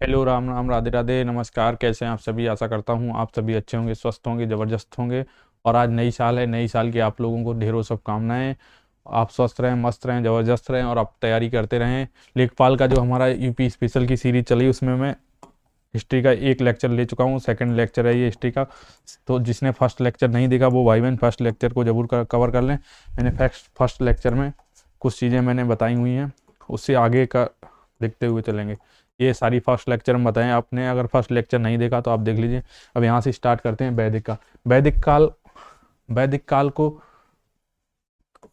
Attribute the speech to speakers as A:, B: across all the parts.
A: Hello, Ram Ram, Radhe Radhe, नमस्कार। कैसे हैं आप सभी? आशा करता हूँ आप सभी अच्छे होंगे, स्वस्थ होंगे, ज़बरदस्त होंगे। और आज नई साल है, नई साल की आप लोगों को ढेरों शुभकामनाएं। आप स्वस्थ रहें, मस्त रहें, ज़बरदस्त रहें और आप तैयारी करते रहें। लेखपाल का जो हमारा यूपी स्पेशल की सीरीज चली, उसमें मैं हिस्ट्री का एक लेक्चर ले चुका हूँ। सेकंड लेक्चर है ये हिस्ट्री का। तो जिसने फर्स्ट लेक्चर नहीं देखा वो भाई बहन फर्स्ट लेक्चर को जरूर कवर कर लें। मैंने फर्स्ट लेक्चर में कुछ चीज़ें मैंने बताई हुई हैं, उससे आगे का देखते हुए चलेंगे। ये सारी फर्स्ट लेक्चर में बताएं। आपने अगर फर्स्ट लेक्चर नहीं देखा तो आप देख लीजिए। अब यहाँ से स्टार्ट करते हैं वैदिक काल। वैदिक काल को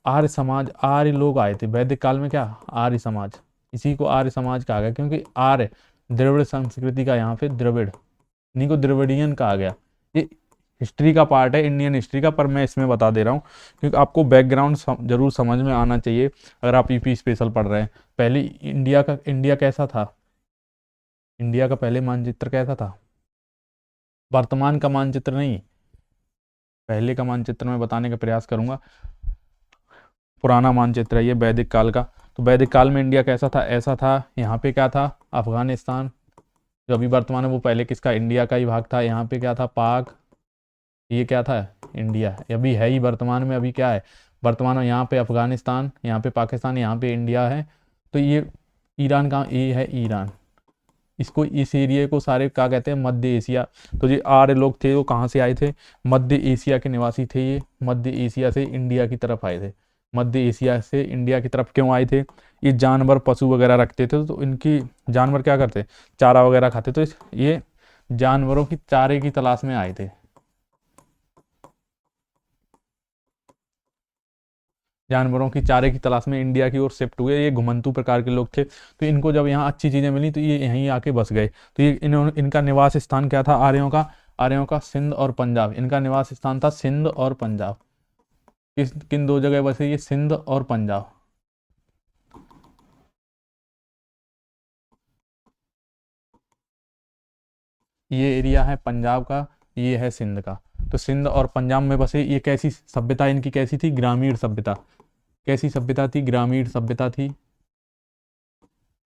A: आर्य समाज, आर्य लोग आए थे वैदिक काल में। क्या? आर्य समाज। इसी को आर्य समाज कहा गया क्योंकि आर्य द्रविड़ संस्कृति का, यहाँ पे द्रविड़, इन्हीं को द्रविडियन कहा गया। ये हिस्ट्री का पार्ट है, इंडियन हिस्ट्री का, पर मैं इसमें बता दे रहा हूँ क्योंकि आपको बैकग्राउंड जरूर समझ में आना चाहिए अगर आप यूपी स्पेशल पढ़ रहे हैं। पहले इंडिया कैसा था? इंडिया का पहले मानचित्र कैसा था? वर्तमान का मानचित्र नहीं, पहले का मानचित्र मैं बताने का प्रयास करूंगा। पुराना मानचित्र है ये वैदिक काल का। तो वैदिक काल में इंडिया कैसा था? ऐसा था। यहाँ पे क्या था? अफगानिस्तान, जो अभी वर्तमान है वो पहले किसका? इंडिया का ही भाग था। यहाँ पे क्या था? पाक। ये क्या था? इंडिया। अभी है ही वर्तमान में, अभी क्या है वर्तमान में? यहाँ पे अफगानिस्तान, यहाँ पे पाकिस्तान, यहाँ पे इंडिया है। तो ये ईरान का, ये है ईरान। इसको, इस एरिया को सारे क्या कहते हैं? मध्य एशिया। तो ये आर्य लोग थे, वो कहाँ से आए थे? मध्य एशिया के निवासी थे ये। मध्य एशिया से इंडिया की तरफ आए थे। मध्य एशिया से इंडिया की तरफ क्यों आए थे? ये जानवर पशु वगैरह रखते थे, तो इनकी जानवर क्या करते? चारा वगैरह खाते। तो ये जानवरों की चारे की तलाश में आए थे। जानवरों की चारे की तलाश में इंडिया की ओर शिफ्ट हुए। ये घुमंतू प्रकार के लोग थे। तो इनको जब यहाँ अच्छी चीज़ें मिली तो ये यहीं आके बस गए। तो ये इनका निवास स्थान क्या था आर्यों का? आर्यों का सिंध और पंजाब। इनका निवास स्थान था सिंध और पंजाब। किन दो जगह बसे ये? सिंध और पंजाब। ये एरिया है पंजाब का, ये है सिंध का। तो सिंध और पंजाब में बसे। ये कैसी सभ्यता इनकी कैसी थी? ग्रामीण सभ्यता। कैसी सभ्यता थी? ग्रामीण सभ्यता थी।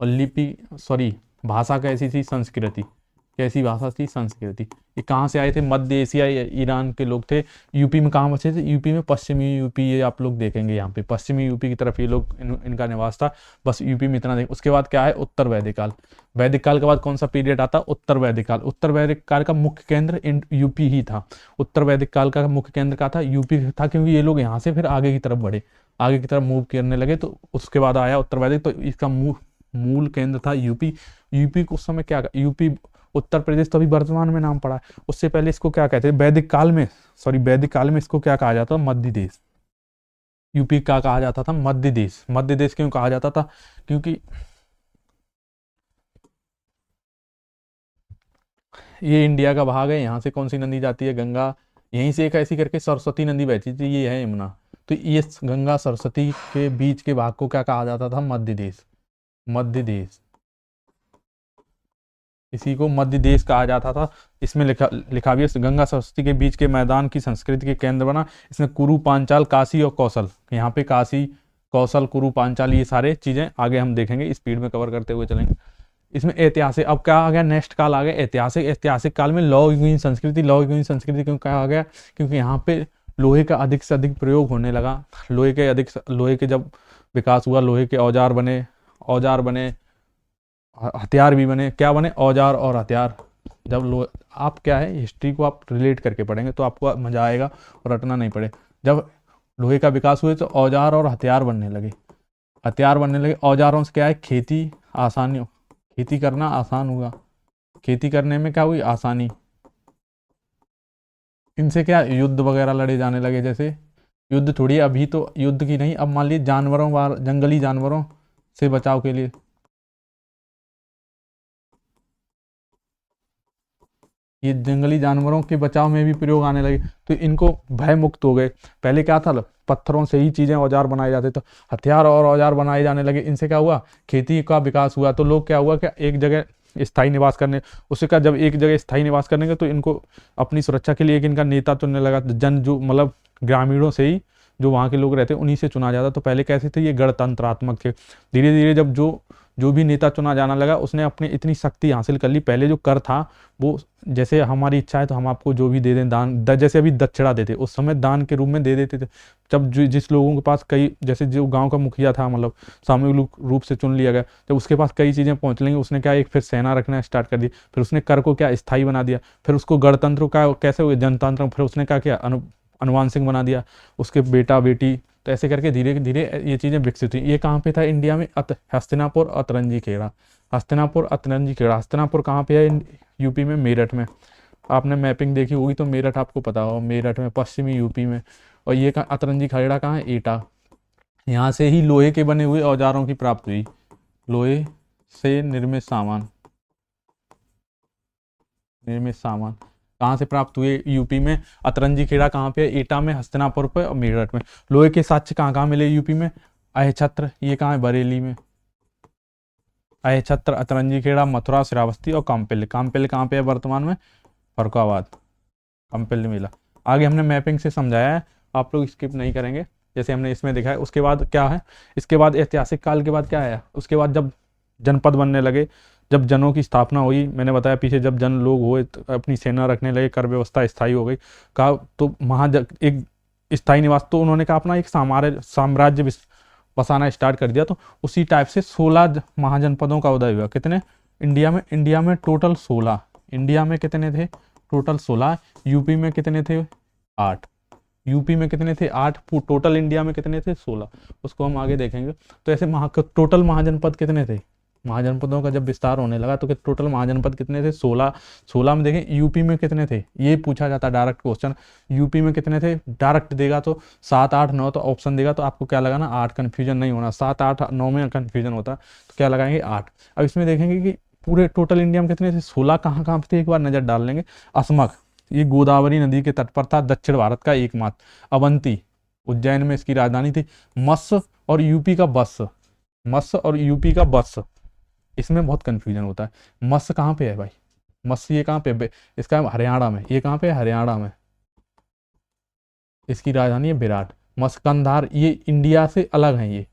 A: और लिपि, सॉरी, भाषा कैसी थी? संस्कृति। कैसी भाषा थी? संस्कृति। ये कहाँ से आए थे? मध्य एशिया या ईरान के लोग थे। यूपी में कहाँ बसे थे? यूपी में, पश्चिमी यूपी। ये आप लोग देखेंगे यहाँ पे पश्चिमी यूपी की तरफ ये लोग, इनका निवास था। बस यूपी में इतना देखें। उसके बाद क्या है? उत्तर वैदिक काल। वैदिक काल के बाद कौन सा पीरियड आता? उत्तर वैदिक काल। उत्तर वैदिक काल का मुख्य केंद्र यूपी ही था। उत्तर वैदिक काल का मुख्य केंद्र का था यूपी था, क्योंकि ये लोग यहाँ से फिर आगे की तरफ बढ़े, आगे की तरफ मूव करने लगे। तो उसके बाद आया उत्तर वैदिक। तो इसका मूल केंद्र था यूपी। यूपी को उस समय क्या, यूपी, उत्तर प्रदेश तो अभी वर्तमान में नाम पड़ा है। उससे पहले इसको क्या कहते हैं? वैदिक काल में, सॉरी, वैदिक काल में इसको क्या कहा जाता था? मध्य देश। यूपी का कहा जाता था मध्य देश। मध्य देश क्यों कहा जाता था? क्योंकि ये इंडिया का भाग है। यहाँ से कौन सी नदी जाती है? गंगा। यहीं से एक ऐसी करके सरस्वती नदी बहती थी, ये है यमुना। तो ये गंगा सरस्वती के बीच के भाग को क्या कहा जाता था? मध्य देश। मध्य देश, इसी को मध्य देश कहा जाता था। इसमें लिखा भी है, गंगा सरस्वती के बीच के मैदान की संस्कृति के केंद्र बना। इसमें कुरु, पांचाल, काशी और कौशल। यहाँ पे काशी, कौशल, कुरु, पांचाल, ये सारे चीजें आगे हम देखेंगे, स्पीड में कवर करते हुए चलेंगे। इसमें ऐतिहासिक, अब क्या आ गया? नेक्स्ट काल आ गया ऐतिहासिक। ऐतिहासिक काल में लौह युगीन संस्कृति। लौह युगीन संस्कृति क्यों कहा गया? क्योंकि यहाँ पे लोहे का अधिक से अधिक प्रयोग होने लगा। लोहे के जब विकास हुआ, लोहे के औजार बने, हथियार भी बने। क्या बने? औजार और हथियार। जब लो, आप क्या है, हिस्ट्री को आप रिलेट करके पढ़ेंगे तो आपको मजा आएगा और रटना नहीं पड़े। जब लोहे का विकास हुए तो औजार और हथियार बनने लगे। हथियार बनने लगे। औजारों से क्या है? खेती आसानी, खेती करना आसान हुआ। खेती करने में क्या हुई? आसानी। इनसे क्या? युद्ध वगैरह लड़े जाने लगे। जैसे युद्ध थोड़ी, अभी तो युद्ध की नहीं, अब मान लीजिए जंगली जानवरों से बचाव के लिए, ये जंगली जानवरों के बचाव में भी प्रयोग आने लगे। तो इनको भय मुक्त हो गए। पहले क्या था? पत्थरों से ही चीजें, औजार बनाए जाते, तो हथियार और औजार बनाए जाने लगे। इनसे क्या हुआ? खेती का विकास हुआ। तो लोग क्या हुआ, क्या एक जगह स्थायी निवास करने, उससे क्या, जब एक जगह स्थायी निवास करने के तो इनको अपनी सुरक्षा के लिए एक इनका नेता चुनने लगा। जो मतलब ग्रामीणों से ही, जो वहाँ के लोग रहते उन्हीं से चुना जाता। तो पहले कैसे थे? ये गणतंत्रात्मक थे। धीरे धीरे जब जो जो भी नेता चुना जाना लगा उसने अपनी इतनी शक्ति हासिल कर ली। पहले जो कर था वो जैसे हमारी इच्छा है तो हम आपको जो भी दे दें दान, जैसे अभी दक्षिणा देते उस समय दान के रूप में दे देते थे। जब जिस लोगों के पास कई, जैसे जो गांव का मुखिया था, मतलब सामूहिक रूप से चुन लिया गया, जब उसके पास कई चीज़ें पहुंच लेंगी, उसने क्या एक फिर सेना रखना स्टार्ट कर दी, फिर उसने कर को क्या स्थायी बना दिया, फिर उसको गणतंत्र का कैसे हुए जनतंत्र, फिर उसने क्या किया अनुवांशिक बना दिया, उसके बेटा बेटी, तो ऐसे करके धीरे धीरे ये चीज़ें विकसित हुई। ये कहाँ पे था इंडिया में? हस्तिनापुर अतरंजी खेड़ा। हस्तिनापुर अतरंजी खेड़ा, हस्तिनापुर कहाँ पे है? यूपी में, मेरठ में। आपने मैपिंग देखी होगी तो मेरठ आपको पता होगा, मेरठ में, पश्चिमी यूपी में। और ये अतरंजी खेड़ा कहाँ है? एटा। यहाँ से ही लोहे के बने हुए औजारों की प्राप्ति हुई, लोहे से निर्मित सामान, कहाँ से प्राप्त हुए? यूपी में। अतरंजी खेड़ा कहाँ पे? एटा में, हस्तिनापुर पे और मेरठ में। लोहे के साक्ष्य कहाँ कहाँ मिले यूपी में? अहिछत्र, ये कहाँ है? बरेली में। अहिछत्र, अतरंजी खेड़ा, मथुरा, श्रावस्ती और कामपिल्य। कामपिल्य कहाँ पे है वर्तमान में? फरुखाबाद। कामपिल्य मेला। आगे हमने मैपिंग से समझाया है, आप लोग स्किप नहीं करेंगे, जैसे हमने इसमें देखा है। उसके बाद क्या है? इसके बाद ऐतिहासिक काल के बाद क्या है? उसके बाद जब जनपद बनने लगे, जब जनों की स्थापना हुई, मैंने बताया पीछे, जब जन लोग हुए तो अपनी सेना रखने लगे, कर व्यवस्था स्थायी हो गई, कहा तो एक स्थायी निवास, तो उन्होंने कहा अपना एक साम्राज्य बसाना स्टार्ट कर दिया। तो उसी टाइप से 16 महाजनपदों का उदय हुआ। कितने इंडिया में टोटल 16। इंडिया में कितने थे? टोटल 16। यूपी में कितने थे? 8। यूपी में कितने थे? 8। टोटल इंडिया में कितने थे? 16। उसको हम आगे देखेंगे। तो ऐसे टोटल महाजनपद कितने थे? महाजनपदों का जब विस्तार होने लगा तो टोटल महाजनपद कितने थे? 16। 16 में देखें यूपी में कितने थे, ये पूछा जाता है डायरेक्ट क्वेश्चन। यूपी में कितने थे? डायरेक्ट देगा तो 7, 8, 9, तो ऑप्शन देगा तो आपको क्या लगाना? 8। कन्फ्यूजन नहीं होना, 7, 8, 9 में कन्फ्यूजन होता तो क्या लगाएंगे? 8। अब इसमें देखेंगे कि पूरे टोटल इंडिया में कितने थे? 16 कहाँ कहाँ थे, एक बार नजर डाल लेंगे। असमक, ये गोदावरी नदी के तट पर था, दक्षिण भारत का एकमात्र। अवंती, उज्जैन में इसकी राजधानी थी। मत्स्य और यूपी का बस, मत्स्य और यूपी का बस, इसमें बहुत कंफ्यूजन होता है। मत्स्य कहाँ पे है भाई? मत्स्य ये कहाँ पे? इसका हरियाणा में। ये कहाँ पे है? हरियाणा में। इसकी राजधानी है विराट। मत्स्य कंधार, ये इंडिया से अलग है। ये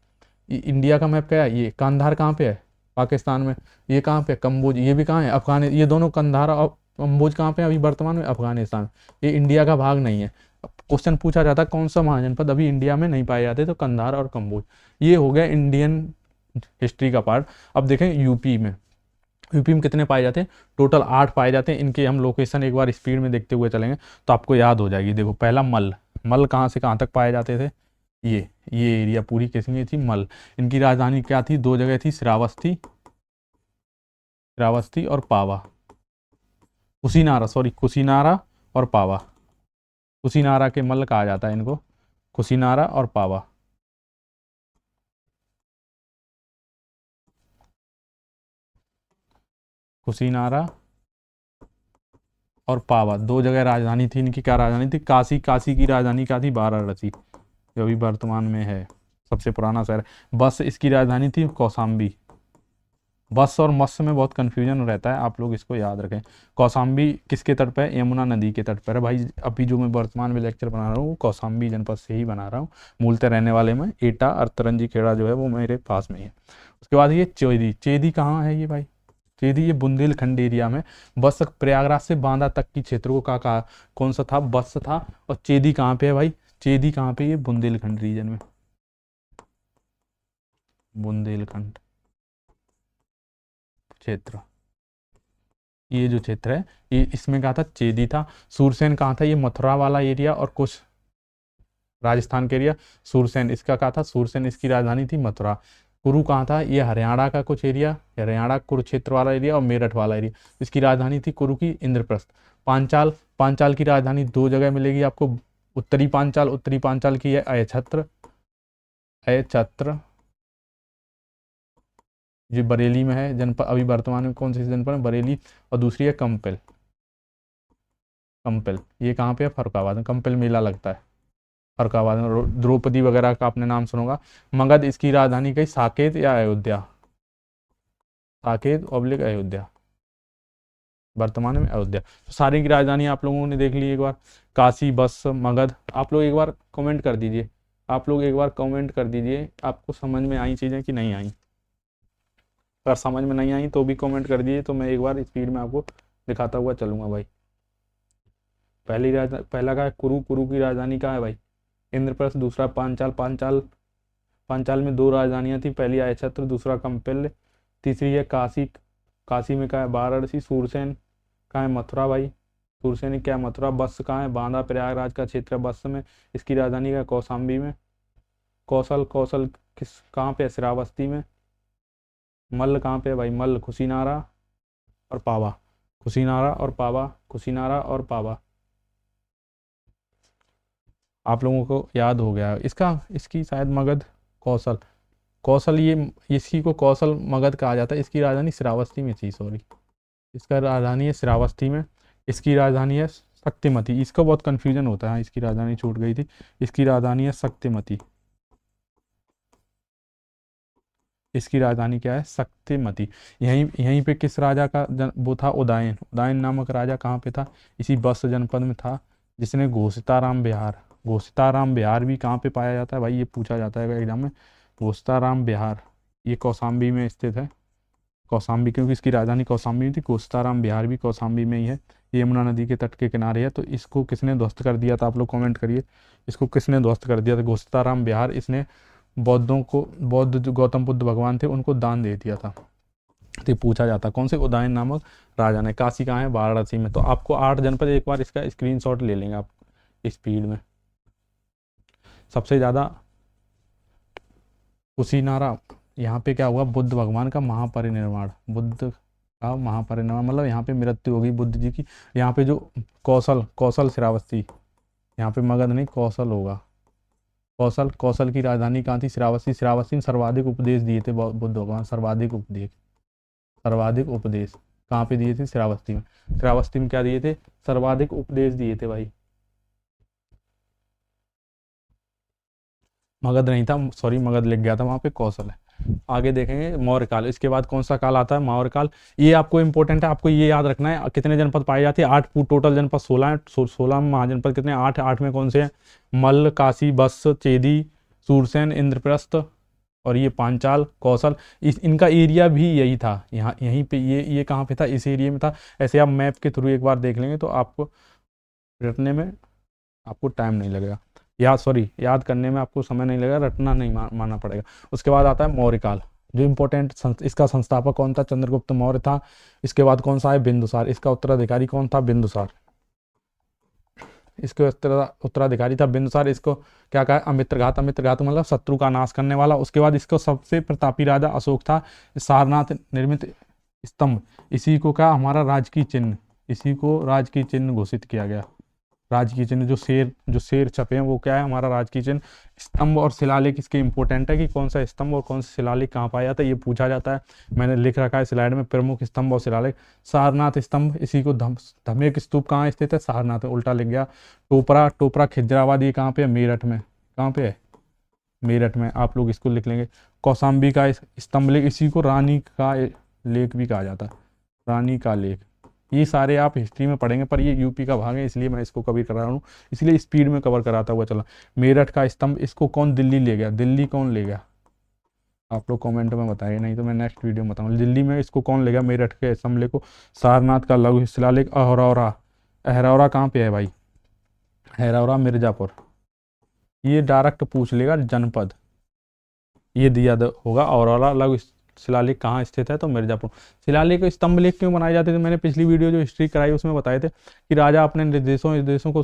A: इंडिया का मैप क्या है? ये कंधार कहाँ पे है? पाकिस्तान में। ये कहाँ पे? कम्बोज, ये भी कहाँ है? अफगानिस्तान। ये दोनों कंधार और कम्बोज कहाँ पे? अभी वर्तमान में अफगानिस्तान। ये इंडिया का भाग नहीं है। क्वेश्चन पूछा जाता है कौन सा महाजनपद अभी इंडिया में नहीं पाए जाते, तो कंधार और कम्बोज। ये हो गया इंडियन हिस्ट्री का पार्ट। अब देखें यूपी में। यूपी में कितने पाए जाते हैं? टोटल 8 पाए जाते हैं। इनके हम लोकेशन एक बार स्पीड में देखते हुए चलेंगे तो आपको याद हो जाएगी। देखो पहला मल, मल कहाँ से कहाँ तक पाए जाते थे? ये एरिया पूरी किसमें थी? मल। इनकी राजधानी क्या थी? 2 जगह थी, श्रावस्ती, श्रावस्ती और पावा। कुशीनारा, सॉरी, कुशीनारा और पावा। कुशीनारा के मल कहा जाता है इनको, कुशीनारा और पावा। कुशीनारा और पावा 2 जगह राजधानी थी इनकी। क्या राजधानी थी? काशी। काशी की राजधानी क्या थी? वाराणसी, जो अभी वर्तमान में है, सबसे पुराना शहर। बस, इसकी राजधानी थी कौशाम्बी। बस और मत्स्य में बहुत कन्फ्यूजन रहता है, आप लोग इसको याद रखें। कौशाम्बी किसके तट पर है? यमुना नदी के तट पर है भाई। अभी जो मैं वर्तमान में लेक्चर बना रहा हूँ वो कौशाम्बी जनपद से ही बना रहा हूँ। मूलतः रहने वाले में एटा और अतरंजी खेड़ा जो है वो मेरे पास में ही है। उसके बाद ये चेदी। चेदी कहाँ है ये भाई? चेदी ये बुंदेलखंड एरिया में, बस प्रयागराज से बांदा तक की क्षेत्र को कहा कौन सा था? बस था। और चेदी कहाँ पे है भाई? चेदी कहाँ पे? ये बुंदेलखंड रीजन में, बुंदेलखंड क्षेत्र। ये जो क्षेत्र है ये, इसमें कहा था चेदी था। सूरसेन कहाँ था? ये मथुरा वाला एरिया और कुछ राजस्थान के एरिया। सूरसेन इसका कहा था? सूरसेन इसकी राजधानी थी मथुरा। कुरु कहाँ था? ये हरियाणा का कुछ एरिया, हरियाणा कुरुक्षेत्र वाला एरिया और मेरठ वाला एरिया। इसकी राजधानी थी कुरु की इंद्रप्रस्थ। पांचाल, पांचाल की राजधानी 2 जगह मिलेगी आपको। उत्तरी पांचाल, उत्तरी पांचाल की है अयछत्र, अयछत्र, ये बरेली में है जनपद। अभी वर्तमान में कौन सी जनपद है? बरेली। और दूसरी है कंपिल। कंपिल ये कहाँ पे है? फरुखाबाद में। कंपिल मेला लगता है फरुखाबाद में। द्रौपदी वगैरह का आपने नाम सुना होगा। मगध, इसकी राजधानी कहीं साकेत या अयोध्या? साकेत ऑब्लिक अयोध्या, वर्तमान में अयोध्या। तो सारी की राजधानी आप लोगों ने देख ली एक बार। काशी, बस, मगध। आप लोग एक बार कमेंट कर दीजिए, आप लोग एक बार कमेंट कर दीजिए आपको समझ में आई चीज़ें कि नहीं आई। अगर समझ में नहीं आई तो भी कमेंट कर दीजिए, तो मैं एक बार स्पीड में आपको दिखाता हुआ चलूँगा भाई। पहला का है कुरु। कुरु की राजधानी कहाँ है भाई? इंद्रप्रस्थ। दूसरा पांचाल। पांचाल में 2 राजधानियाँ थी, पहली आयछत्र, दूसरा कंपिल। तीसरी है काशी। काशी में कहाँ है? वाराणसी। सूरसेन कहाँ है? मथुरा भाई। सूरसेन क्या है? मथुरा। वत्स कहाँ है? बांदा प्रयागराज का क्षेत्र है वत्स में। इसकी राजधानी का है? कौशाम्बी में। कौशल। कौशल किस कहाँ पे है? श्रावस्ती में। मल्ल कहाँ पे है भाई? मल्ल कुशीनारा और पावा। कुशीनारा और पावा। कुशीनारा और पावा। आप लोगों को याद हो गया इसका। इसकी शायद मगध। कौशल। कौशल ये इसी को कौशल मगध कहा जाता है। इसकी राजधानी श्रावस्ती में थी, सॉरी। इसका राजधानी है श्रावस्ती में। इसकी राजधानी है शक्तिमती। इसका बहुत कन्फ्यूजन होता है, इसकी राजधानी छूट गई थी। इसकी राजधानी है शक्तिमती। इसकी राजधानी क्या है? शक्तिमती। यहीं यहीं पे किस राजा का वो था? उदयन। उदयन नामक राजा कहाँ पे था? इसी बस्त जनपद में था, जिसने घोषिताराम विहार। घोषिताराम विहार भी कहाँ पे पाया जाता है भाई? ये पूछा जाता है एग्जाम में। घोषिताराम विहार ये कौशाम्बी में स्थित है। कौशाम्बी, क्योंकि इसकी राजधानी कौशाम्बी में थी। घोषिताराम विहार भी कौशाम्बी में ही है। ये यमुना नदी के तट के किनारे है। तो इसको किसने ध्वस्त कर दिया था? आप लोग कमेंट करिए, इसको किसने ध्वस्त कर दिया था? घोषिताराम विहार। इसने बौद्धों को, बौद्ध जो गौतम बुद्ध भगवान थे उनको दान दे दिया था। तो पूछा जाता कौन से उदयन नामक राजा ने। काशी कहाँ है? वाराणसी में। तो आपको 8 जनपद, एक बार इसका स्क्रीनशॉट ले लेंगे आप स्पीड में। सबसे ज़्यादा कुशीनारा, यहाँ पे क्या हुआ? बुद्ध भगवान का महापरिनिर्वाण। बुद्ध का महापरिनिर्वाण मतलब यहाँ पे मृत्यु होगी बुद्ध जी की। यहाँ पे जो कौशल, कौशल श्रावस्ती, यहाँ पे मगध नहीं कौशल होगा। कौशल। कौशल की राजधानी कहाँ थी? श्रावस्ती। श्रावस्ती में सर्वाधिक उपदेश दिए थे बुद्ध भगवान। सर्वाधिक उपदेश, सर्वाधिक उपदेश कहाँ पे दिए थे? श्रावस्ती में। श्रावस्ती में क्या दिए थे? सर्वाधिक उपदेश दिए थे भाई। मगध नहीं था, सॉरी, मगध लिख गया था वहाँ पे, कौशल है। आगे देखेंगे मौर्य काल। इसके बाद कौन सा काल आता है? मौर्य काल। ये आपको इंपॉर्टेंट है, आपको ये याद रखना है। कितने जनपद पाए जाते हैं? 8 टोटल जनपद 16 है। 16 महाजनपद कितने? 8। 8 में कौन से हैं? मल्ल, काशी, वत्स, चेदी, सूरसेन, इंद्रप्रस्थ और ये पांचाल, कौशल। इनका एरिया भी यही था। यहाँ यहीं पे ये कहाँ पे था? इस एरिया में था। ऐसे आप मैप के थ्रू एक बार देख लेंगे तो आपको रटने में आपको टाइम नहीं लगेगा, याद करने में आपको समय नहीं लगेगा, रटना नहीं मानना पड़ेगा। उसके बाद आता है मौर्य काल, जो इंपॉर्टेंट। इसका संस्थापक कौन था? चंद्रगुप्त मौर्य था। इसके बाद कौन सा है? बिंदुसार। इसका उत्तराधिकारी कौन था? बिंदुसार। इसके उत्तराधिकारी था बिंदुसार। इसको क्या कहा? अमित्रघात। अमित्रघात मतलब शत्रु का नाश करने वाला। उसके बाद इसको सबसे प्रतापी राजा अशोक था। सारनाथ निर्मित स्तंभ, इसी को क्या? हमारा राजकीय चिन्ह, इसी को राजकीय चिन्ह घोषित किया गया। राजकीय चिन्ह जो शेर छपे हैं वो क्या है? हमारा राजकीय चिन्ह। स्तंभ और शिलालेख इसके इंपॉर्टेंट है कि कौन सा स्तंभ और कौन सा शिलालेख कहाँ पाया जाता है, ये पूछा जाता है। मैंने लिख रखा है स्लाइड में प्रमुख स्तंभ और शिलालेख। सारनाथ स्तंभ, इसी को धमेक स्तूप कहाँ स्थित है? सारनाथ में, उल्टा लिख गया। टोपरा खिजराबाद, ये कहाँ पे है? मेरठ में। कहाँ पे है? मेरठ में। आप लोग इसको लिख लेंगे। कौशाम्बी का स्तंभ लेख, इसी को रानी का लेख भी कहा जाता है। रानी का लेख। ये सारे आप हिस्ट्री में पढ़ेंगे, पर ये यूपी का भाग है इसलिए मैं इसको कवर करा रहा हूँ, इसलिए स्पीड में कवर कराता हुआ चला। मेरठ का स्तंभ, इसको कौन दिल्ली ले गया? दिल्ली कौन ले गया? आप लोग कमेंट में बताइए, नहीं तो मैं नेक्स्ट वीडियो में बताऊँगा। दिल्ली में इसको कौन ले गया? मेरठ के स्तंभ को। सारनाथ का लघु शिलालेख अहरौरा। अहरौरा कहाँ पे है भाई? अहरौरा मिर्जापुर। ये डायरेक्ट पूछ लेगा जनपद, ये दिया होगा। अहरौरा लघु शिलालेख कहाँ स्थित है? तो मिर्जापुर। शिलालेख स्तंभ लेख क्यों बनाए जाते थे? मैंने पिछली वीडियो जो हिस्ट्री कराई उसमें बताए थे कि राजा अपने निर्देशों को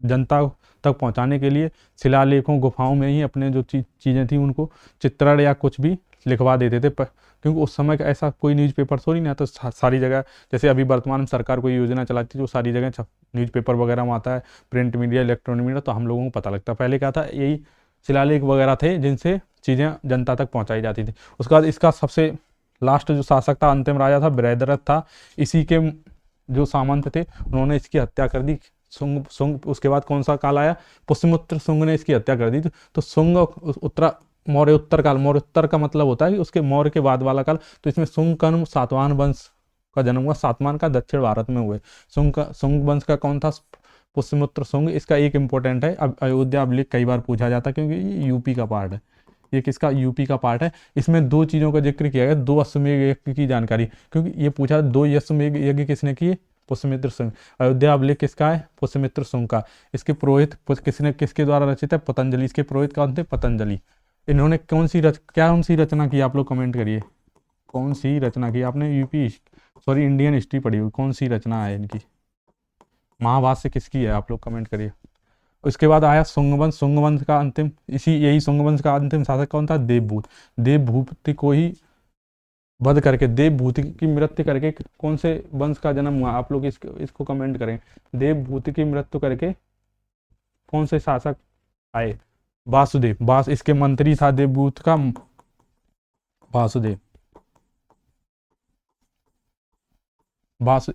A: जनता तक पहुंचाने के लिए शिलालेखों, गुफाओं में ही अपने जो चीज़ें थी उनको चित्रण या कुछ भी लिखवा देते थे। क्योंकि उस समय का ऐसा कोई न्यूज़पेपर तो नहीं, तो सारी जगह, जैसे अभी वर्तमान में सरकार कोई योजना चलाती है जो सारी जगह न्यूज़पेपर वगैरह में आता है, प्रिंट मीडिया, इलेक्ट्रॉनिक मीडिया, तो हम लोगों को पता लगता है। पहले क्या था? यही शिलालेख वगैरह थे जिनसे चीज़ें जनता तक पहुंचाई जाती थी। उसके बाद इसका सबसे लास्ट जो शासक था, अंतिम राजा था, बृहद्रथ था। इसी के जो सामंत थे उन्होंने इसकी हत्या कर दी। सुंग उसके बाद कौन सा काल आया? पुष्यमित्र शुंग ने इसकी हत्या कर दी। तो शुंग मौर्य उत्तर काल। मौर्य उत्तर का मतलब होता है कि उसके मौर्य के बाद वाला काल। तो इसमें शुंग कर्म सातवाहन वंश का जन्म हुआ। सातवाहन का दक्षिण भारत में हुए। शुंग वंश का कौन था? पुष्यमित्र शुंग। इसका एक इंपॉर्टेंट है, अब अयोध्या अभिलेख कई बार पूछा जाता है क्योंकि ये यूपी का पार्ट है। ये किसका, यूपी का पार्ट है। इसमें दो चीज़ों का जिक्र किया गया, दो अश्वमेध यज्ञ की जानकारी, क्योंकि ये पूछा दो अश्वमेध यज्ञ किसने किए, पुष्यमित्र सिंह। अयोध्या अभिलेख किसका है, पुष्यमित्र सिंह का। इसके पुरोहित किसने, किसके द्वारा रचित है, पतंजलि। इसके पुरोहित कौन थे, पतंजलि। इन्होंने कौन सी रचना की, आप लोग कमेंट करिए, कौन सी रचना की आपने, इंडियन हिस्ट्री पढ़ी हुई, कौन सी रचना है इनकी, महाभाष्य किसकी है, आप लोग कमेंट करिए। उसके बाद आया शुंगवंश। शुंगवंश का अंतिम, यही शुंगवंश का अंतिम शासक कौन था, देवभूत। देवभूति को ही वध करके, देवभूति की मृत्यु करके कौन से वंश का जन्म हुआ, आप लोग इसको कमेंट करें। देवभूति की मृत्यु करके कौन से शासक आए, वासुदेव। इसके मंत्री था देवभूत का वासुदेव।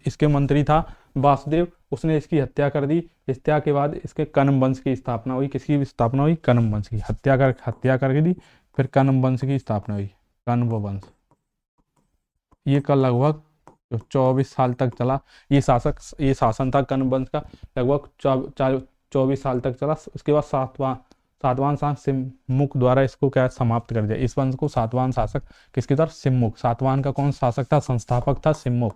A: इसके मंत्री था वासुदेव, उसने इसकी हत्या कर दी। हत्या के बाद इसके कण्व वंश की स्थापना हुई। किसकी स्थापना हुई, कण्व वंश की। हत्या करके दी, फिर कण्व वंश की स्थापना हुई, कण्व वंश। ये का लगभग 24 साल तक चला ये शासन था कण्व वंश का, लगभग 24 साल तक चला। उसके बाद सातवां शासक सिम्मुख द्वारा इसको क्या समाप्त कर दिया, इस वंश को। सातवां शासक किसके द्वारा, सिम्मुख। सातवां का कौन शासक था, संस्थापक था सिम्मुख।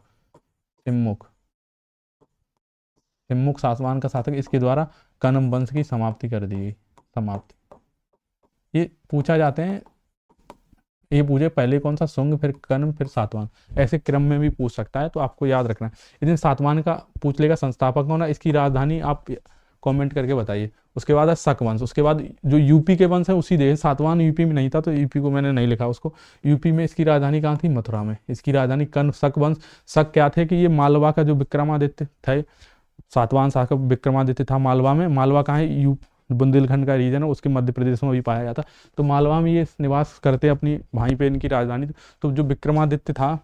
A: सिम्मुख सातवाहन का शासक, इसके द्वारा कण्व वंश की समाप्ति कर दी गई। समाप्ति ये पूछा जाते हैं, ये पूछे पहले कौन सा, शुंग, फिर कण्व, फिर सातवाहन, ऐसे क्रम में भी पूछ सकता है, तो आपको याद रखना है। इसमें सातवाहन का पूछ लेगा, संस्थापक कौन है, इसकी राजधानी आप कमेंट करके बताइए। उसके बाद है शक वंश। उसके बाद जो यूपी के वंश है उसी देश, सातवाहन यूपी में नहीं था तो यूपी को मैंने नहीं लिखा उसको। यूपी में इसकी राजधानी कहाँ थी, मथुरा में। इसकी राजधानी कण्व। शक वंश, शक क्या थे कि ये मालवा का जो विक्रमादित्य थे, सातवाहन शासक विक्रमादित्य था मालवा में। मालवा कहाँ है, बुंदेलखंड का रीजन है, उसके मध्य प्रदेश में भी पाया जाता। तो मालवा में ये निवास करते अपनी, वहीं पे इनकी राजधानी। तो जो विक्रमादित्य था,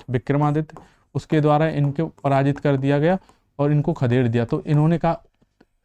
A: विक्रमादित्य, उसके द्वारा इनको पराजित कर दिया गया और इनको खदेड़ दिया। तो इन्होंने कहा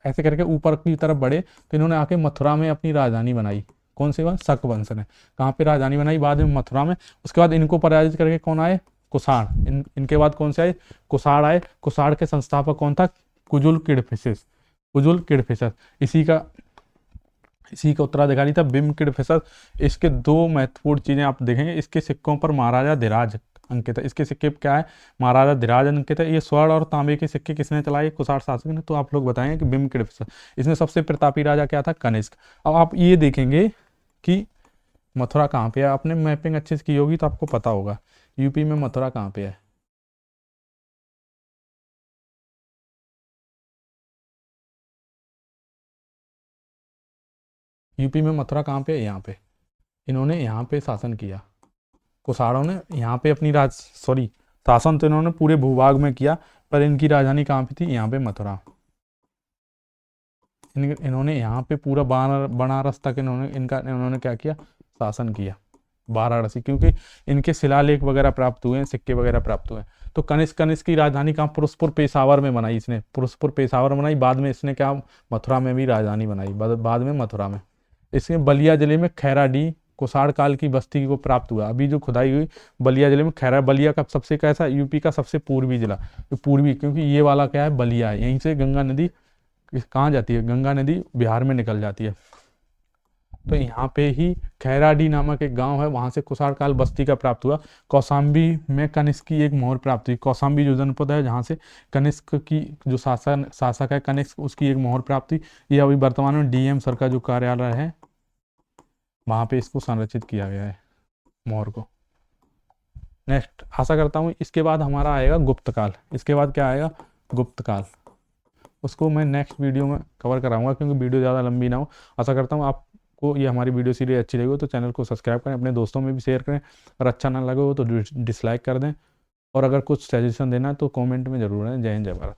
A: ऐसे करके ऊपर की तरफ बढ़े, तो इन्होंने आके मथुरा में अपनी राजधानी बनाई। कौन से वंश, शक वंश ने। कहाँ पे राजधानी बनाई, बाद में मथुरा में। उसके बाद इनको पराजित करके कौन आए, कुषाण। इनके बाद कौन से आए, कुषाण आए। कुषाण के संस्थापक कौन था, कुजुल किडफिसेस। कुजुल किडफिसेस इसी का उत्तराधिकारी था बिम किडफिसेस। इसके दो महत्वपूर्ण चीजें आप देखेंगे, इसके सिक्कों पर महाराजा धीराज अंकित है। इसके सिक्के क्या है, महाराजा धीराज अंकित है। ये स्वर्ण और तांबे के सिक्के किसने चलाए, कुषाण शासक ने। तो आप लोग बताएंगे कि बिम किडफिसेस। इसमें सबसे प्रतापी राजा क्या था, कनिष्क। अब आप ये देखेंगे कि मथुरा कहाँ पे है, आपने मैपिंग अच्छे से की होगी तो आपको पता होगा यूपी में मथुरा कहाँ पे है। यूपी में मथुरा कहाँ पे है, यहाँ पे। इन्होंने यहाँ पे शासन किया, कुषाणों ने यहाँ पे अपनी शासन तो इन्होंने पूरे भूभाग में किया, पर इनकी राजधानी कहाँ पे थी, यहाँ पे मथुरा। इन्होंने यहाँ पे पूरा बनारस तक इन्होंने क्या किया, शासन किया, वाराणसी। क्योंकि इनके शिलालेख वगैरह प्राप्त हुए हैं, सिक्के वगैरह प्राप्त हुए हैं। तो कनिष्क की राजधानी कहाँ, पुरुषपुर पेशावर में बनाई इसने। पुरुषपुर पेशावर बनाई, बाद में इसने क्या, मथुरा में भी राजधानी बनाई, बाद में मथुरा में। इसमें बलिया जिले में खैराडी कुषाण काल की बस्ती को प्राप्त हुआ। अभी जो खुदाई हुई बलिया जिले में, बलिया का सबसे कैसा, यूपी का सबसे पूर्वी जिला, पूर्वी, क्योंकि ये वाला क्या है, बलिया है। यहीं से गंगा नदी कहाँ जाती है, गंगा नदी बिहार में निकल जाती है। तो यहाँ पे ही खैराडी नामक एक गांव है, वहां से कुषाण काल बस्ती का प्राप्त हुआ। कौशाम्बी में कनिष्क की एक मोहर प्राप्त हुई। कौशाम्बी जो जनपद है जहाँ से कनिष्क की जो शासक है कनिष्क, उसकी एक मोहर प्राप्त हुई। ये अभी वर्तमान में डीएम सर का जो कार्यालय है वहां पे इसको संरक्षित किया गया है, मोहर को। नेक्स्ट आशा करता हूँ इसके बाद हमारा आएगा गुप्त काल। इसके बाद क्या आएगा, गुप्त काल। उसको मैं नेक्स्ट वीडियो में कवर कराऊंगा, क्योंकि वीडियो ज़्यादा लंबी ना हो। आशा करता हूँ आपको ये हमारी वीडियो सीरीज अच्छी लगी हो तो चैनल को सब्सक्राइब करें, अपने दोस्तों में भी शेयर करें, और अच्छा ना लगे हो तो डिसलाइक कर दें। और अगर कुछ सजेशन देना है तो कमेंट में ज़रूर है। जय हिंद, जय भारत।